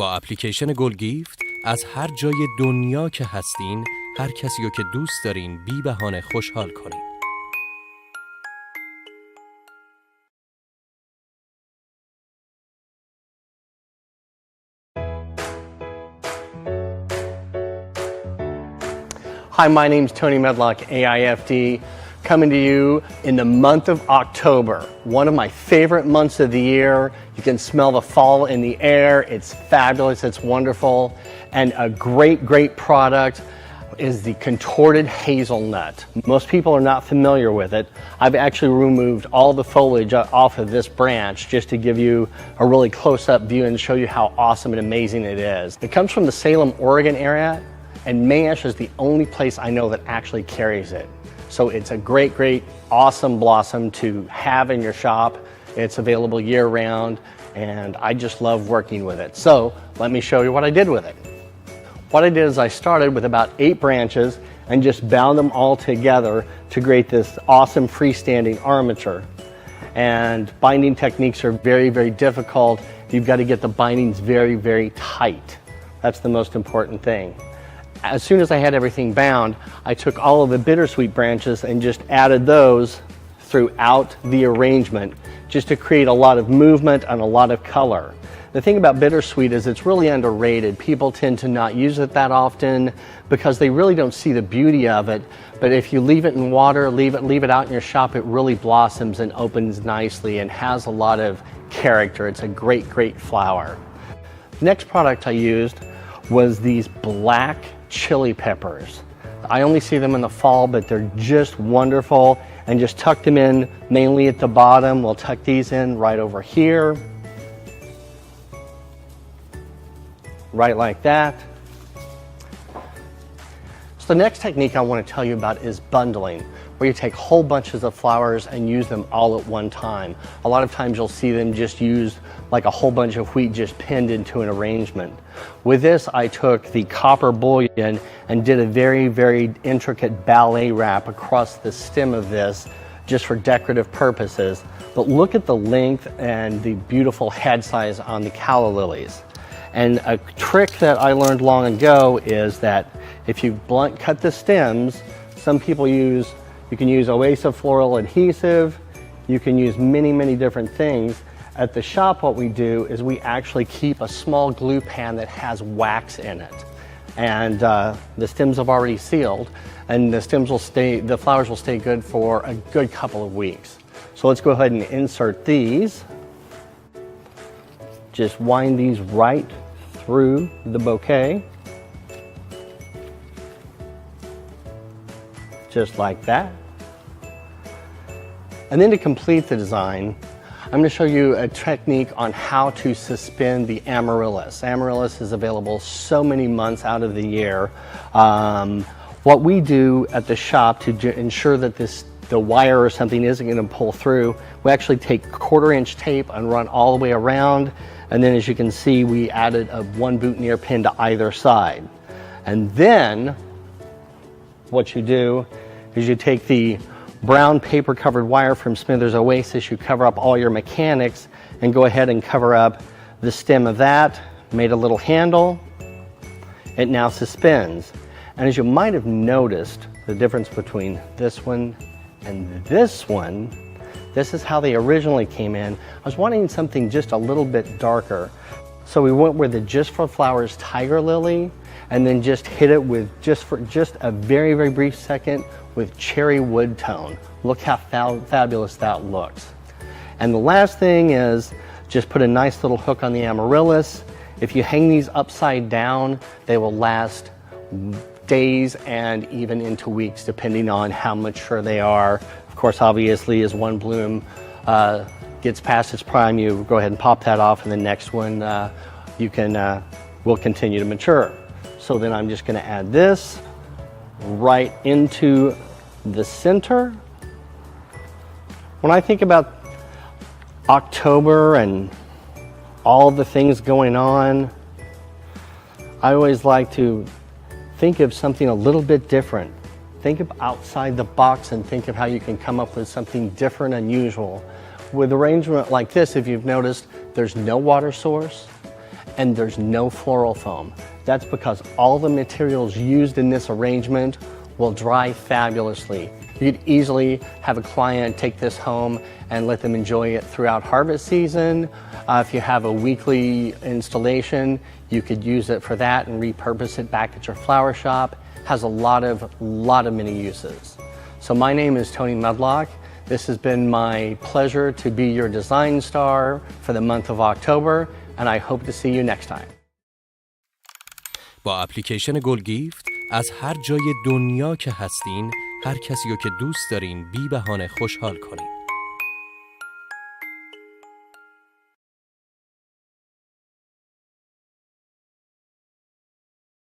با اپلیکیشن گل گیفت از هر جای دنیا که هستین، هر کسی رو که دوست دارین بی بهانه خوشحال کنین. Hi, my name's Tony Medlock, AIFD, coming to you in the month of October, one of my favorite months of the year. You can smell the fall in the air. It's fabulous, it's wonderful. And a great product is the contorted hazelnut. Most people are not familiar with it. I've actually removed all the foliage off of this branch just to give you a really close-up view and show you how awesome and amazing it is. It comes from the Salem, Oregon area, and Mayash is the only place I know that actually carries it. So it's a great, awesome blossom to have in your shop. It's available year-round, and I just love working with it. So let me show you what I did with it. What I did is I started with about 8 branches and just bound them all together to create this awesome freestanding armature. And binding techniques are very difficult. You've got to get the bindings very tight. That's the most important thing. As soon as I had everything bound, I took all of the bittersweet branches and just added those throughout the arrangement just to create a lot of movement and a lot of color. The thing about bittersweet is it's really underrated. People tend to not use it that often because they really don't see the beauty of it. But if you leave it in water, leave it out in your shop, it really blossoms and opens nicely and has a lot of character. It's a great flower. The next product I used was these black chili peppers. I only see them in the fall, but they're just wonderful, and just tuck them in mainly at the bottom. We'll tuck these in right over here, right like that. So the next technique I want to tell you about is bundling, where you take whole bunches of flowers and use them all at one time. A lot of times you'll see them just used like a whole bunch of wheat just pinned into an arrangement. With this, I took the copper bullion and did a very intricate ballet wrap across the stem of this just for decorative purposes. But look at the length and the beautiful head size on the calla lilies. And a trick that I learned long ago is that if you blunt cut the stems, some people you can use Oasis floral adhesive, you can use many different things. At the shop, what we do is we actually keep a small glue pan that has wax in it. And the stems have already sealed, and the flowers will stay good for a good couple of weeks. So let's go ahead and insert these. Just wind these right through the bouquet. Just like that. And then to complete the design, I'm going to show you a technique on how to suspend the amaryllis. Amaryllis is available so many months out of the year. What we do at the shop to ensure that the wire or something isn't going to pull through, we actually take 1/4-inch tape and run all the way around. And then as you can see, we added a 1 boutonniere pin to either side. And then what you do is you take the brown paper covered wire from Smithers Oasis, you cover up all your mechanics and go ahead and cover up the stem of that, made a little handle. It now suspends. And as you might have noticed, the difference between this one and this one, this is how they originally came in. I was wanting something just a little bit darker. So we went with the Just for Flowers Tiger Lily and then just hit it with just a very brief second with cherry wood tone. Look how fabulous that looks. And the last thing is just put a nice little hook on the amaryllis. If you hang these upside down, they will last days and even into weeks depending on how mature they are. Of course, obviously, as one bloom gets past its prime, you go ahead and pop that off, and the next one will continue to mature. So then I'm just going to add this right into the center. When I think about October and all the things going on, I always like to think of something a little bit different. Think of outside the box and think of how you can come up with something different, unusual. With arrangement like this, if you've noticed, there's no water source. and there's no floral foam. That's because all the materials used in this arrangement will dry fabulously. You could easily have a client take this home and let them enjoy it throughout harvest season. If you have a weekly installation, you could use it for that and repurpose it back at your flower shop. Has a lot of many uses. So my name is Tony Medlock. This has been my pleasure to be your design star for the month of October, and I hope to see you next time. با اپلیکیشن گیفت از هر جای دنیا که هستین، هر کسی رو که دوست دارین بی بهانه خوشحال کنید.